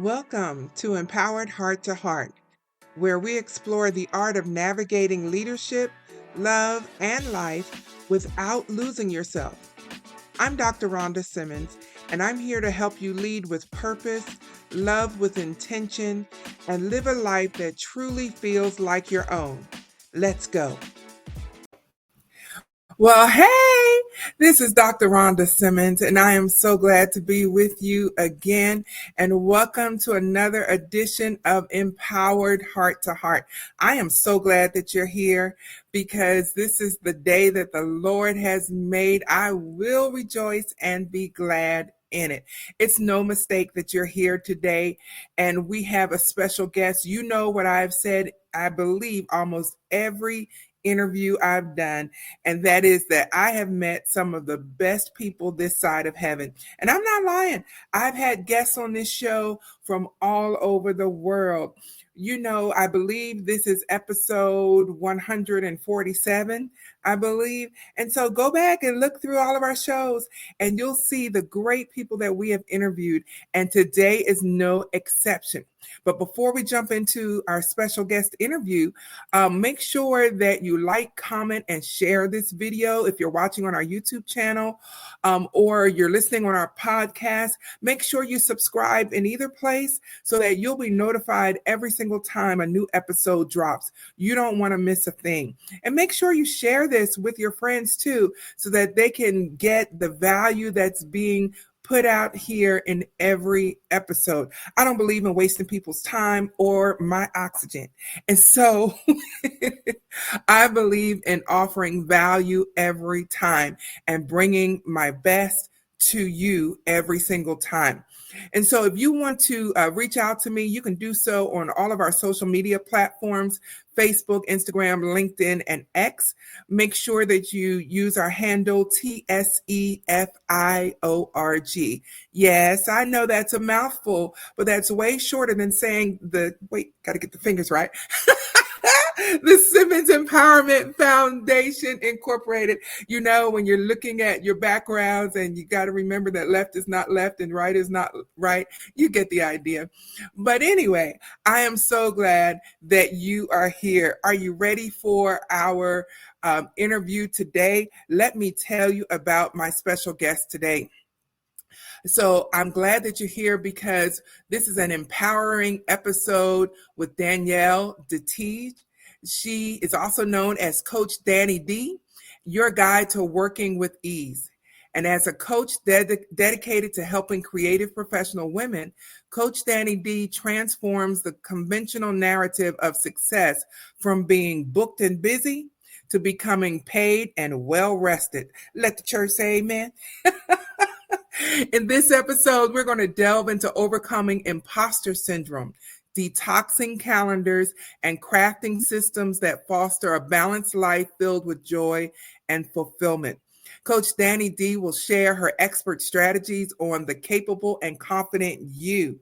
Welcome to Empowered Heart to Heart, where we explore the art of navigating leadership, love, and life without losing yourself. I'm Dr. Rhonda Simmons, and I'm here to help you lead with purpose, love with intention, and live a life that truly feels like your own. Let's go. Well, hey, this is Dr. Rhonda Simmons, and I am so glad to be with you again. And welcome to another edition of Empowered Heart to Heart. I am so glad that you're here because this is the day that the Lord has made. I will rejoice and be glad in it. It's no mistake that you're here today, and we have a special guest. You know what I've said, I believe, almost every interview I've done, and that is that I have met some of the best people this side of heaven. And I'm not lying. I've had guests on this show from all over the world. You know, I believe this is episode 147, I believe. And so go back and look through all of our shows and you'll see the great people that we have interviewed. And today is no exception. But before we jump into our special guest interview, make sure that you like, comment, and share this video. If you're watching on our YouTube channel or you're listening on our podcast, make sure you subscribe in either place so that you'll be notified every single time a new episode drops. You don't want to miss a thing. And make sure you share this with your friends too, so that they can get the value that's being put out here in every episode. I don't believe in wasting people's time or my oxygen. And so I believe in offering value every time and bringing my best to you every single time. And so if you want to reach out to me, you can do so on all of our social media platforms, Facebook, Instagram, LinkedIn, and X. Make sure that you use our handle TSEFIORG. Yes, I know that's a mouthful, but that's way shorter than saying got to get the fingers right. The Simmons Empowerment Foundation Incorporated. You know, when you're looking at your backgrounds and you got to remember that left is not left and right is not right, you get the idea. But anyway, I am so glad that you are here. Are you ready for our interview today? Let me tell you about my special guest today. So I'm glad that you're here because this is an empowering episode with Danielle Detiege. She is also known as Coach Danni D, your guide to working with ease. And as a coach dedicated to helping creative professional women, Coach Danni D transforms the conventional narrative of success from being booked and busy to becoming paid and well-rested. Let the church say amen. In this episode, we're going to delve into overcoming imposter syndrome, detoxing calendars, and crafting systems that foster a balanced life filled with joy and fulfillment. Coach Danni D will share her expert strategies on the capable and confident you.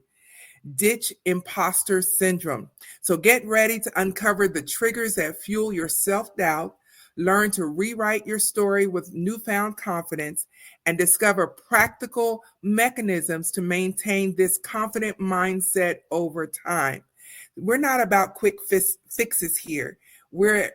Ditch imposter syndrome. So get ready to uncover the triggers that fuel your self-doubt, learn to rewrite your story with newfound confidence, and discover practical mechanisms to maintain this confident mindset over time. We're not about quick fixes here. We're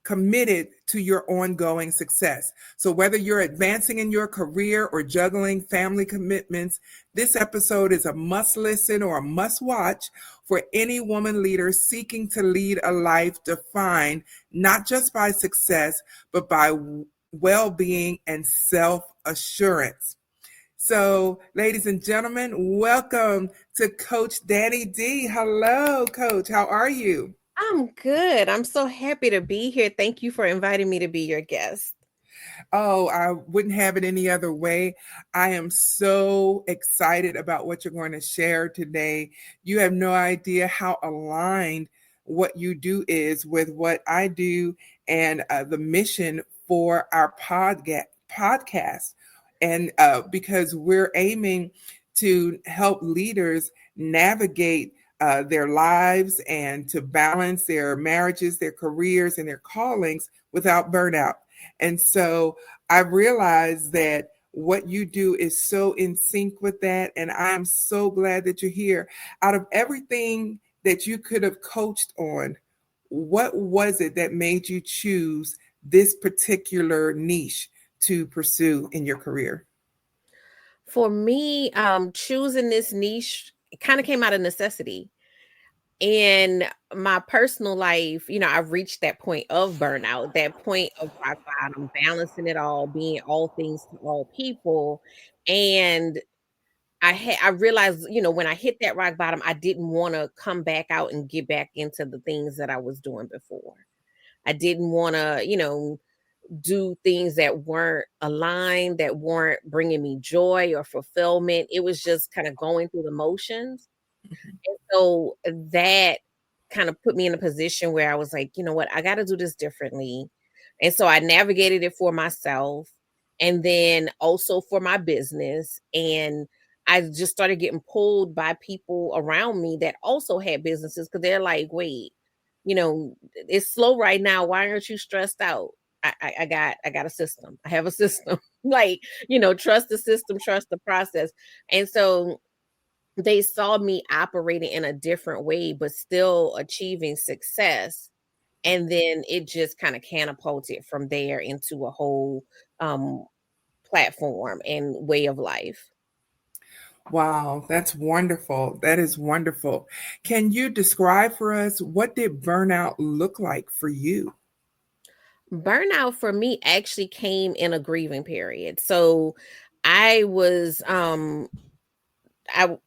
committed to your ongoing success. So whether you're advancing in your career or juggling family commitments, this episode is a must listen or a must watch for any woman leader seeking to lead a life defined not just by success, but by well-being and self-assurance. So, ladies and gentlemen, welcome to Coach Danni D. Hello, Coach. How are you? I'm good. I'm so happy to be here. Thank you for inviting me to be your guest. Oh, I wouldn't have it any other way. I am so excited about what you're going to share today. You have no idea how aligned what you do is with what I do and the mission for our podcast. And because we're aiming to help leaders navigate their lives and to balance their marriages, their careers, and their callings without burnout. And so I realized that what you do is so in sync with that. And I'm so glad that you're here. Out of everything that you could have coached on, what was it that made you choose this particular niche to pursue in your career? For me, choosing this niche kind of came out of necessity. In my personal life, I've reached that point of burnout, that point of rock bottom, balancing it all, being all things to all people. And I realized, when I hit that rock bottom, I didn't want to come back out and get back into the things that I was doing before. I didn't want to, do things that weren't aligned, that weren't bringing me joy or fulfillment. It was just kind of going through the motions. And so that kind of put me in a position where I was like, you know what, I got to do this differently. And so I navigated it for myself and then also for my business. And I just started getting pulled by people around me that also had businesses because they're like, wait, it's slow right now. Why aren't you stressed out? I got a system. I have a system. Like, trust the system, trust the process. And so they saw me operating in a different way, but still achieving success. And then it just kind of catapulted from there into a whole um, platform and way of life. Wow, that's wonderful. That is wonderful. Can you describe for us what did burnout look like for you? Burnout for me actually came in a grieving period. So I was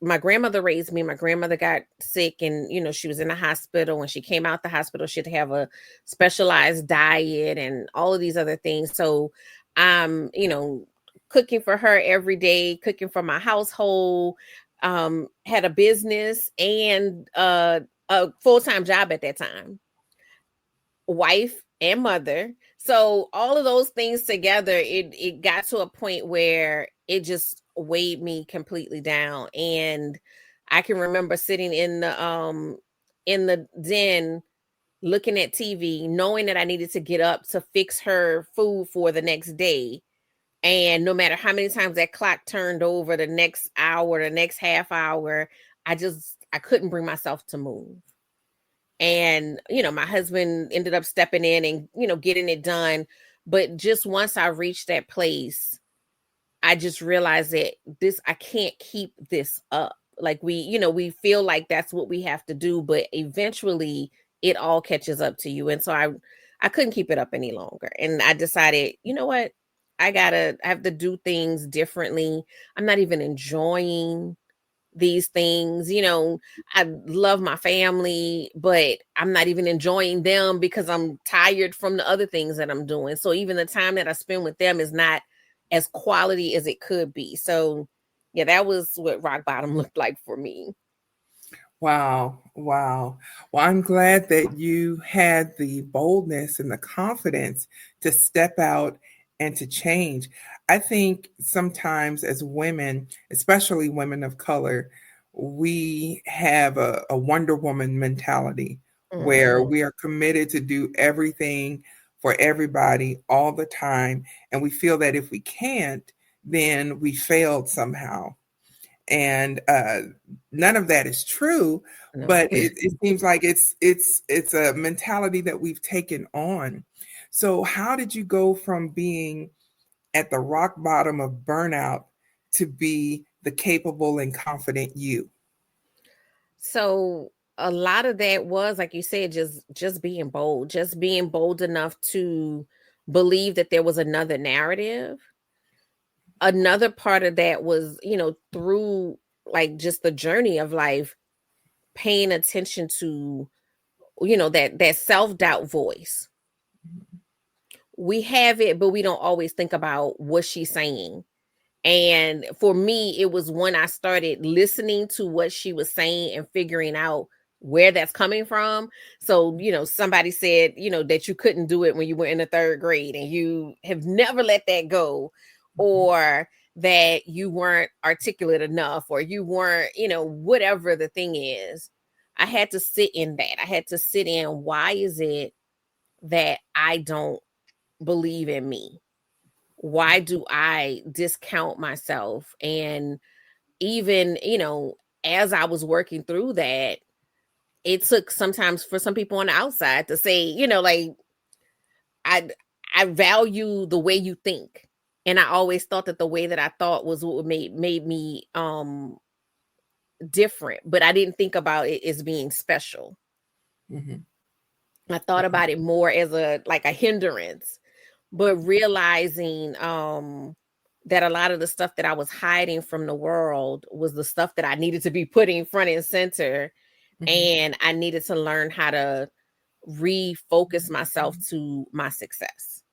my grandmother raised me. My grandmother got sick and she was in the hospital. When she came out the hospital, she had to have a specialized diet and all of these other things. So cooking for her every day, cooking for my household, had a business and a full-time job at that time, wife and mother. So all of those things together, it got to a point where it just weighed me completely down. And I can remember sitting in the den looking at TV, knowing that I needed to get up to fix her food for the next day. And no matter how many times that clock turned over, the next hour, the next half hour, I couldn't bring myself to move. And my husband ended up stepping in and getting it done. But just once I reached that place, I just realized that I can't keep this up. Like we feel like that's what we have to do, but eventually it all catches up to you. And so I couldn't keep it up any longer, and I decided, you know what, I have to do things differently. I'm not even enjoying these things. I love my family, but I'm not even enjoying them because I'm tired from the other things that I'm doing. So even the time that I spend with them is not as quality as it could be. So yeah, that was what rock bottom looked like for me. Wow, wow. Well, I'm glad that you had the boldness and the confidence to step out and to change. I think sometimes as women, especially women of color, we have a Wonder Woman mentality where Mhm. we are committed to do everything for everybody all the time. And we feel that if we can't, then we failed somehow. And none of that is true, No. but it seems like it's a mentality that we've taken on. So how did you go from being at the rock bottom of burnout to be the capable and confident you? So a lot of that was, like you said, just being bold enough to believe that there was another narrative. Another part of that was, through like just the journey of life, paying attention to, that self-doubt voice. We have it, but we don't always think about what she's saying. And for me, it was when I started listening to what she was saying and figuring out where that's coming from. So, somebody said, that you couldn't do it when you were in the third grade and you have never let that go, or that you weren't articulate enough, or you weren't, whatever the thing is. I had to sit in that. I had to sit in, why is it that I don't believe in me? Why do I discount myself? And even, as I was working through that, it took sometimes for some people on the outside to say, like, I I value the way you think. And I always thought that the way that I thought was what made me different, but I didn't think about it as being special. Mm-hmm. I thought about it more as a hindrance, but realizing that a lot of the stuff that I was hiding from the world was the stuff that I needed to be putting front and center, Mm-hmm. and I needed to learn how to refocus myself to my success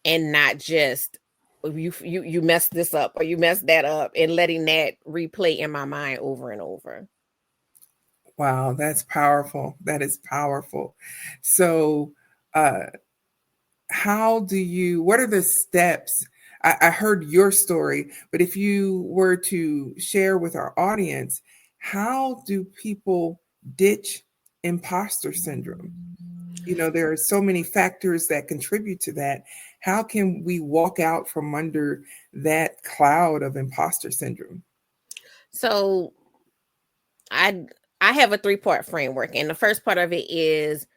and not just you messed this up or you messed that up and letting that replay in my mind over and over. Wow, that's powerful. That is powerful. So, uh, what are the steps? I heard your story, but if you were to share with our audience, how do people ditch imposter syndrome? There are so many factors that contribute to that. How can we walk out from under that cloud of imposter syndrome? So I I have a 3-part framework, and the first part of it is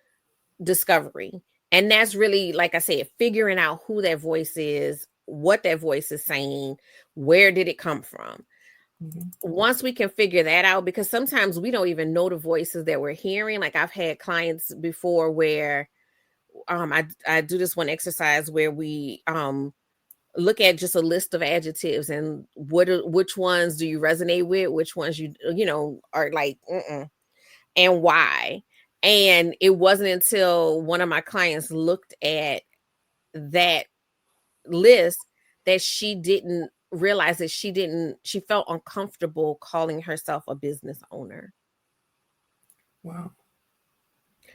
discovery. And that's really, like I said, figuring out who that voice is, what that voice is saying, where did it come from. Mm-hmm. Once we can figure that out, because sometimes we don't even know the voices that we're hearing. Like I've had clients before where I do this one exercise where we look at just a list of adjectives and which ones do you resonate with, which ones are like and why. And it wasn't until one of my clients looked at that list that she didn't realize that she felt uncomfortable calling herself a business owner. Wow.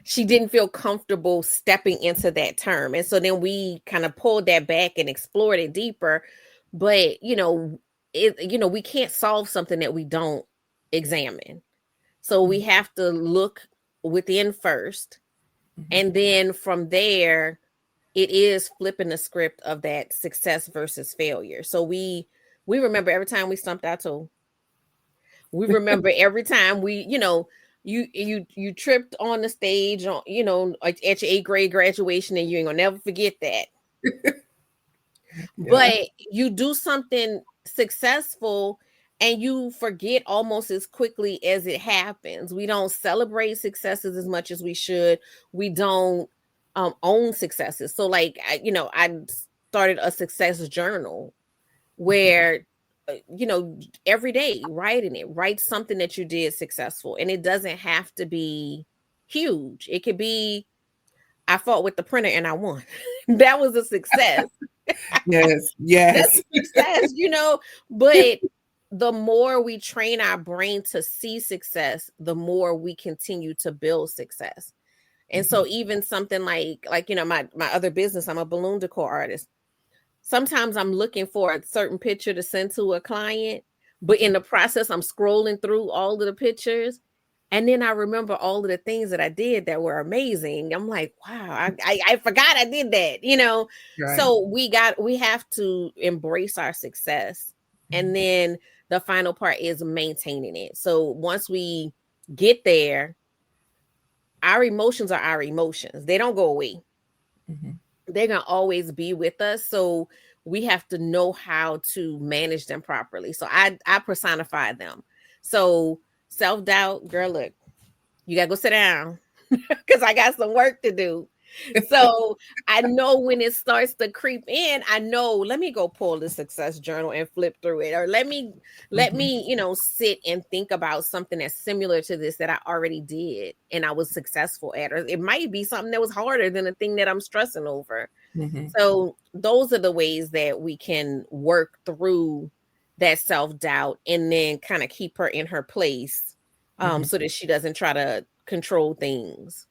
She didn't feel comfortable stepping into that term. And so then we kind of pulled that back and explored it deeper. But, we can't solve something that we don't examine. So we have to look within first. Mm-hmm. And then from there, it is flipping the script of that success versus failure. So we remember every time we stumped our toe. We remember every time you tripped on the stage on at your 8th grade graduation, and you ain't gonna never forget that. Yeah. But you do something successful and you forget almost as quickly as it happens. We don't celebrate successes as much as we should. We don't own successes. So I started a success journal where every day write something that you did successful, and it doesn't have to be huge. It could be, I fought with the printer and I won. That was a success. Yes. That's Yes. a success, but the more we train our brain to see success, the more we continue to build success. And so even something like my other business, I'm a balloon decor artist. Sometimes I'm looking for a certain picture to send to a client, but in the process, I'm scrolling through all of the pictures. And then I remember all of the things that I did that were amazing. I'm like, wow, I forgot I did that. Right. So we have to embrace our success. And then the final part is maintaining it. So once we get there, our emotions are our emotions. They don't go away. Mm-hmm. They're going to always be with us. So we have to know how to manage them properly. So I personify them. So self-doubt, girl, look, you got to go sit down because I got some work to do. So I know when it starts to creep in, I know, let me go pull the success journal and flip through it, or let me sit and think about something that's similar to this that I already did and I was successful at, or it might be something that was harder than the thing that I'm stressing over. Mm-hmm. So those are the ways that we can work through that self-doubt and then kind of keep her in her place, so that she doesn't try to control things.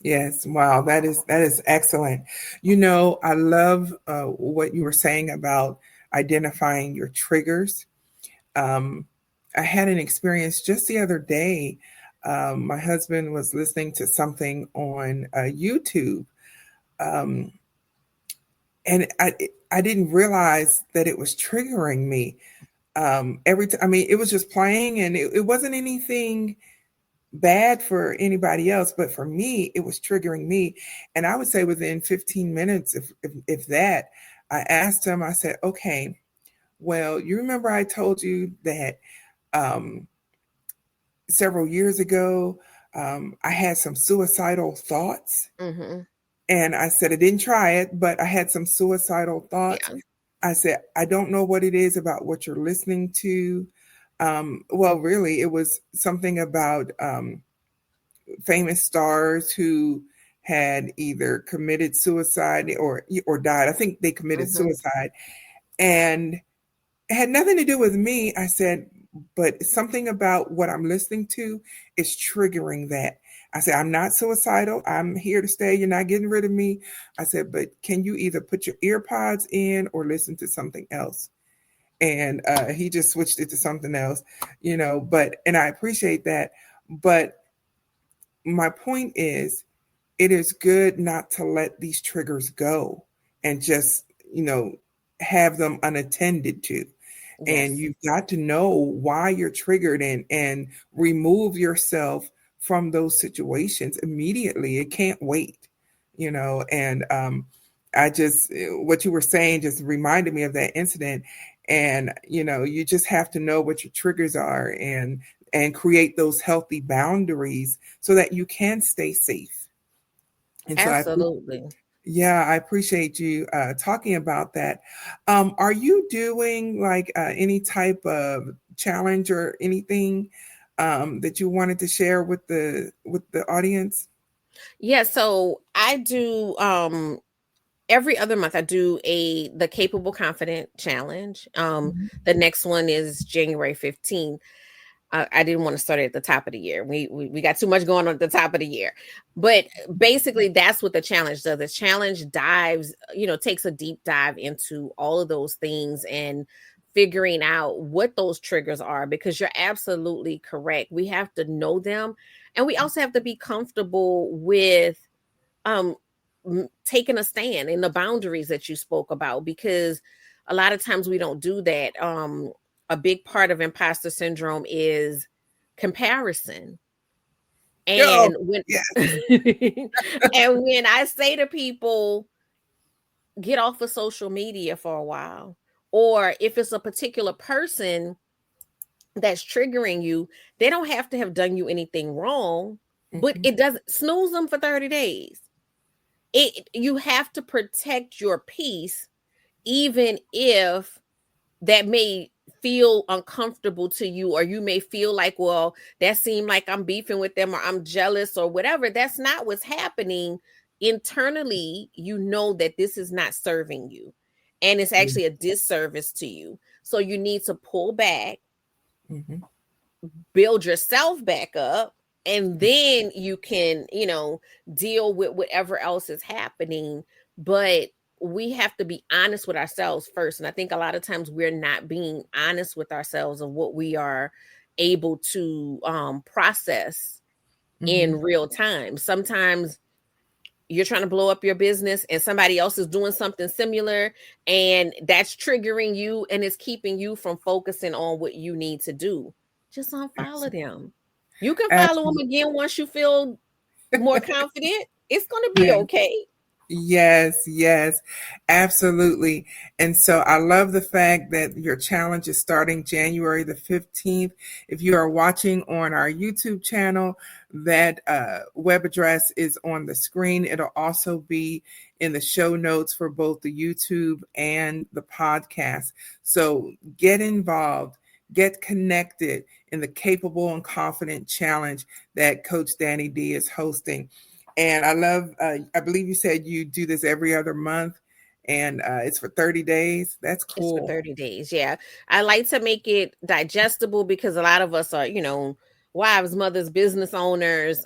Yes. Wow. That is excellent. I love what you were saying about identifying your triggers. Um, I had an experience just the other day. My husband was listening to something on YouTube, um, and I didn't realize that it was triggering me. Every time, I mean, it was just playing, and it wasn't anything bad for anybody else, but for me, it was triggering me. And I would say within 15 minutes, if that, I asked him, I said, okay, well, you remember I told you that um, several years ago, I had some suicidal thoughts. Mm-hmm. And I said, I didn't try it, but I had some suicidal thoughts. Yeah. I said, I don't know what it is about what you're listening to. Well, really, it was something about famous stars who had either committed suicide or died. I think they committed Mm-hmm. suicide, and it had nothing to do with me. I said, but something about what I'm listening to is triggering that. I said, I'm not suicidal. I'm here to stay. You're not getting rid of me. I said, but can you either put your ear pods in or listen to something else? And he just switched it to something else, and I appreciate that. But my point is, it is good not to let these triggers go and just, have them unattended to. And Yes. you've got to know why you're triggered and remove yourself from those situations immediately. It can't wait, and I just what you were saying just reminded me of that incident. And you just have to know what your triggers are and create those healthy boundaries so that you can stay safe. And so Absolutely. I appreciate you talking about that. Are you doing like any type of challenge or anything that you wanted to share with the audience? Yeah, so I do every other month I do the Capable Confident Challenge. Mhm. The next one is January 15th. I didn't want to start it at the top of the year. We got too much going on at the top of the year. But basically that's what the challenge does. The challenge dives, takes a deep dive into all of those things and figuring out what those triggers are, because you're absolutely correct. We have to know them, and we also have to be comfortable with um taking a stand in the boundaries that you spoke about, because a lot of times we don't do that. A big part of imposter syndrome is comparison. Oh, And when yeah. and when I say to people, get off of social media for a while, or if it's a particular person that's triggering you, they don't have to have done you anything wrong, but Mhm. it doesn't snooze them for 30 days. You have to protect your peace, even if that may feel uncomfortable to you, or you may feel like, well, that seemed like I'm beefing with them or I'm jealous or whatever. That's not what's happening. Internally, you know that this is not serving you, and it's Yeah. actually a disservice to you. So you need to pull back, Mhm. build yourself back up, and then you can, deal with whatever else is happening. But we have to be honest with ourselves first, and I think a lot of times we're not being honest with ourselves of what we are able to process Mhm. in real time. Sometimes you're trying to blow up your business and somebody else is doing something similar, and that's triggering you and it's keeping you from focusing on what you need to do. Just unfollow Absolutely. them. You can follow them Absolutely. again once you feel more confident. It's going to be Yeah. okay. Yes, yes, absolutely. And so I love the fact that your challenge is starting January the 15th. If you are watching on our YouTube channel, that web address is on the screen. It'll also be in the show notes for both the YouTube and the podcast. So get involved, get connected in the Capable and Confident Challenge that Coach Danni D is hosting. And I love, I believe you said you do this every other month, and it's for 30 days. That's It's for cool. 30 days. Yeah. I like to make it digestible because a lot of us are, wives, mothers, business owners.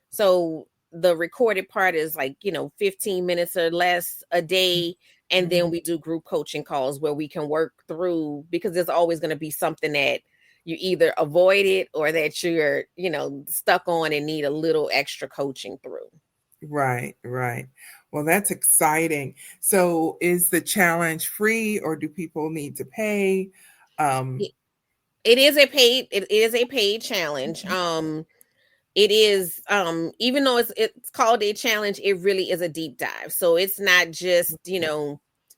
So the recorded part is like, 15 minutes or less a day. And Mhm. then we do group coaching calls where we can work through, because there's always going to be something that you either avoid it or that you're, stuck on and need a little extra coaching through. Right, right. Well, that's exciting. So is the challenge free or do people need to pay? Um, It, it is a paid challenge. It is, even though it's called a challenge, it really is a deep dive. So it's not just,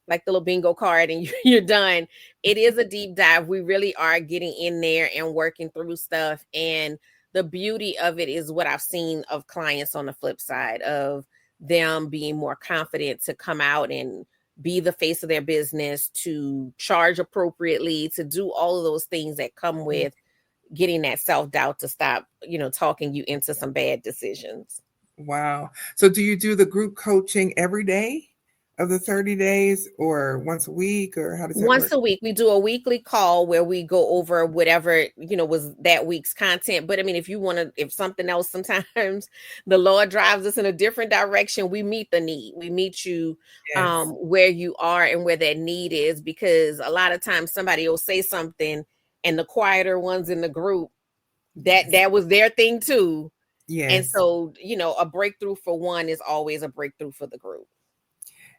like the little bingo card and you're done. It is a deep dive. We really are getting in there and working through stuff. And the beauty of it is what I've seen of clients on the flip side of them being more confident to come out and be the face of their business, to charge appropriately, to do all of those things that come with getting that self-doubt to stop, talking you into some bad decisions. wow. So do you do the group coaching every day of the 30 days or once a week, or how does that Once work? a week, we do a weekly call where we go over whatever, was that week's content. But I mean, if something else, sometimes the Lord drives us in a different direction, we meet the need. We meet you Yes. where you are and where that need is, because a lot of times somebody will say something and the quieter ones in the group, that Yes. that was their thing too. And Yes. so, a breakthrough for one is always a breakthrough for the group.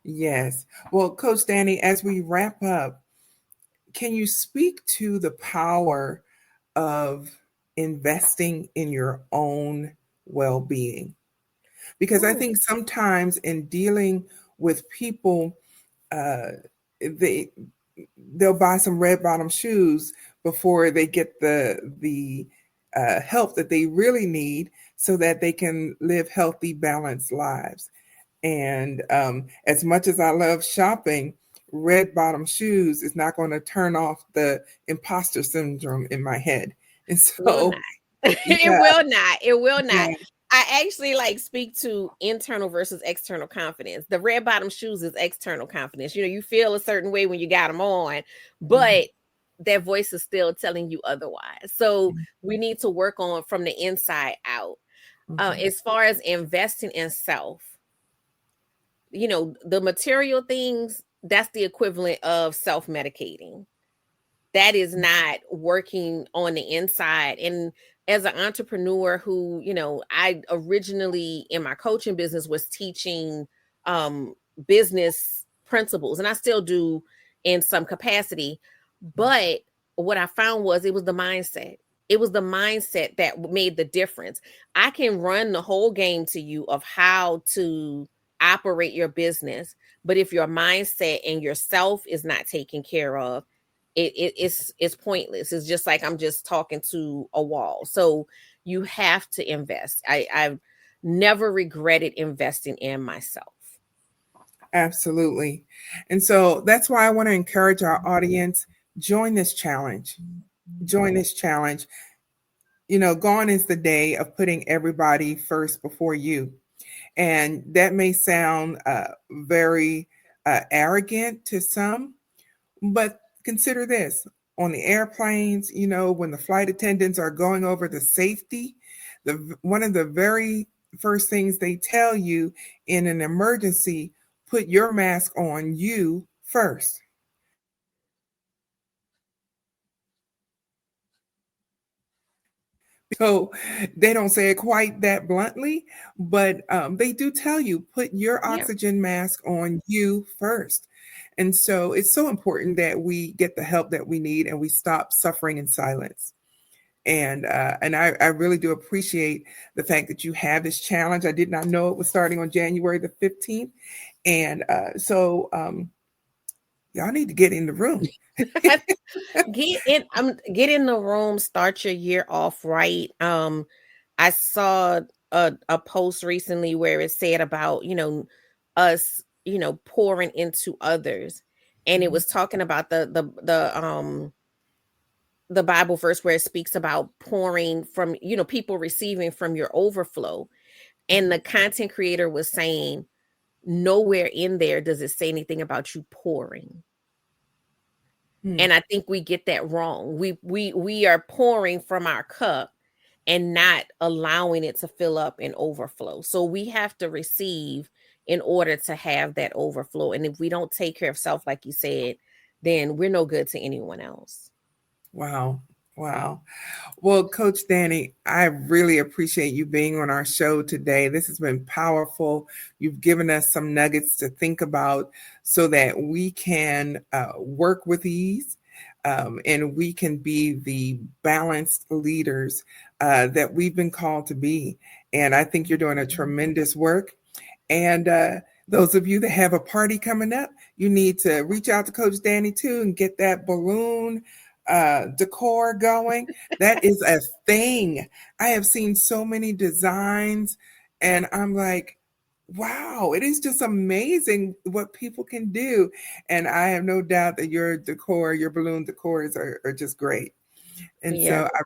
Yes. Well, Coach Danny, as we wrap up, can you speak to the power of investing in your own well being? Because I Ooh, think sometimes in dealing with people, uh, they they'll buy some red bottom shoes before they get the help that they really need so that they can live healthy, balanced lives. And as much as I love shopping, red bottom shoes is not going to turn off the imposter syndrome in my head. And will so, not. It yeah, will not. It will not. yeah, I actually speak to internal versus external confidence. The red bottom shoes is external confidence. You feel a certain way when you got them on, mhm, but that voice is still telling you otherwise. So we need to work on from the inside out. mhm, As far as investing in self, the material things, that's the equivalent of self medicating. That is not working on the inside. And as an entrepreneur who, I originally in my coaching business was teaching um business principles, and I still do in some capacity, but what I found was it was the mindset. It was the mindset that made the difference. I can run the whole game to you of how to operate your business, but if your mindset and yourself is not taken care of, it's pointless. It's just like I'm just talking to a wall. So you have to invest. I've never regretted investing in myself. absolutely. And so that's why I want to encourage our audience, join this challenge. Join this challenge. Gone is the day of putting everybody first before you. And that may sound very arrogant to some, but consider this: on the airplanes, when the flight attendants are going over the safety, one of the very first things they tell you in an emergency, put your mask on you first. So they don't say it quite that bluntly, but they do tell you, put your Yeah. oxygen mask on you first. And so it's so important that we get the help that we need and we stop suffering in silence. And I really do appreciate the fact that you have this challenge. I did not know it was starting on January the 15th. And y'all need to get in the room. Get in the room, start your year off right. I saw a post recently where it said about, us, pouring into others. And it Mhm. was talking about the Bible verse where it speaks about pouring from, people receiving from your overflow. And the content creator was saying, nowhere in there does it say anything about you pouring. Hmm. And I think we get that wrong. We are pouring from our cup and not allowing it to fill up and overflow. So we have to receive in order to have that overflow. And if we don't take care of self, like you said, then we're no good to anyone else. Wow. Wow. Well, Coach Danny, I really appreciate you being on our show today. This has been powerful. You've given us some nuggets to think about so that we can work with ease, and we can be the balanced leaders that we've been called to be. And I think you're doing a tremendous work. And those of you that have a party coming up, you need to reach out to Coach Danny too and get that balloon decor going. That is a thing. I have seen so many designs, and I'm like, wow, it is just amazing what people can do. And I have no doubt that your decor, your balloon decors are just great. And Yeah. so I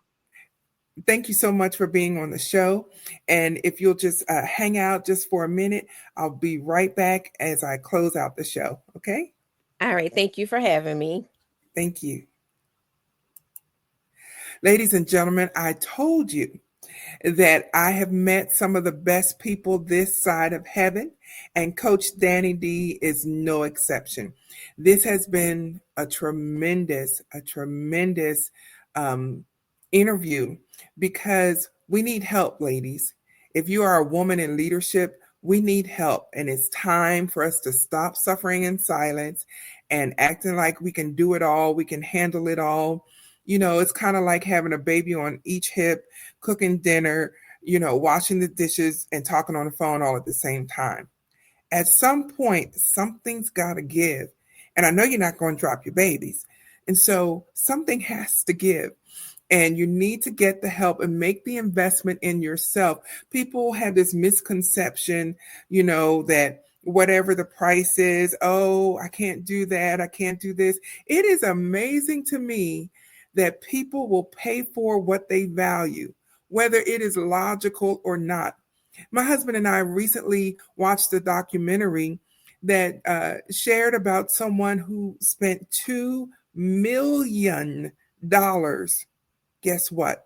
thank you so much for being on the show. And if you'll just hang out just for a minute, I'll be right back as I close out the show. Okay? All right. Thank you for having me. Thank you. Ladies and gentlemen, I told you that I have met some of the best people this side of heaven, and Coach Danny D is no exception. This has been a tremendous um, interview because we need help, ladies. If you are a woman in leadership, we need help, and it's time for us to stop suffering in silence and acting like we can do it all, we can handle it all. You know, it's kind of like having a baby on each hip, cooking dinner, washing the dishes and talking on the phone all at the same time. At some point, something's got to give. And I know you're not going to drop your babies. And so something has to give. And you need to get the help and make the investment in yourself. People have this misconception, that whatever the price is, oh, I can't do that. I can't do this. It is amazing to me that people will pay for what they value, whether it is logical or not. My husband and I recently watched a documentary that shared about someone who spent $2 million. Guess what?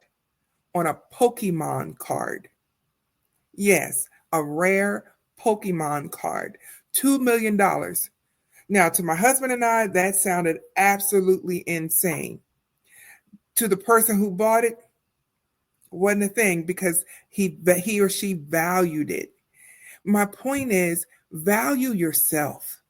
On a Pokemon card. Yes, a rare Pokemon card. $2 million. Now, to my husband and I, that sounded absolutely insane. To the person who bought it, wasn't a thing because he or she valued it. My point is, value yourself,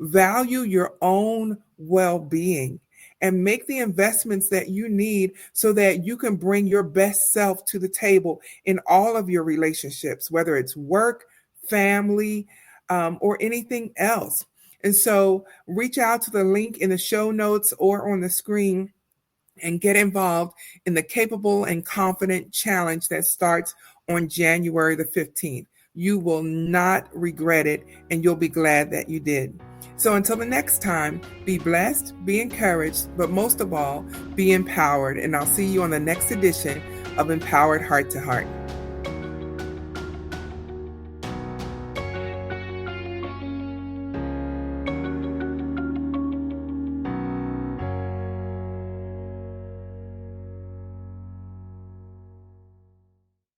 value your own well-being, and make the investments that you need so that you can bring your best self to the table in all of your relationships, whether it's work, family, or anything else. And so reach out to the link in the show notes or on the screen and get involved in the Capable and Confident Challenge that starts on January the 15th. You will not regret it, and you'll be glad that you did. So until the next time, be blessed, be encouraged, but most of all, be empowered. And I'll see you on the next edition of Empowered Heart to Heart.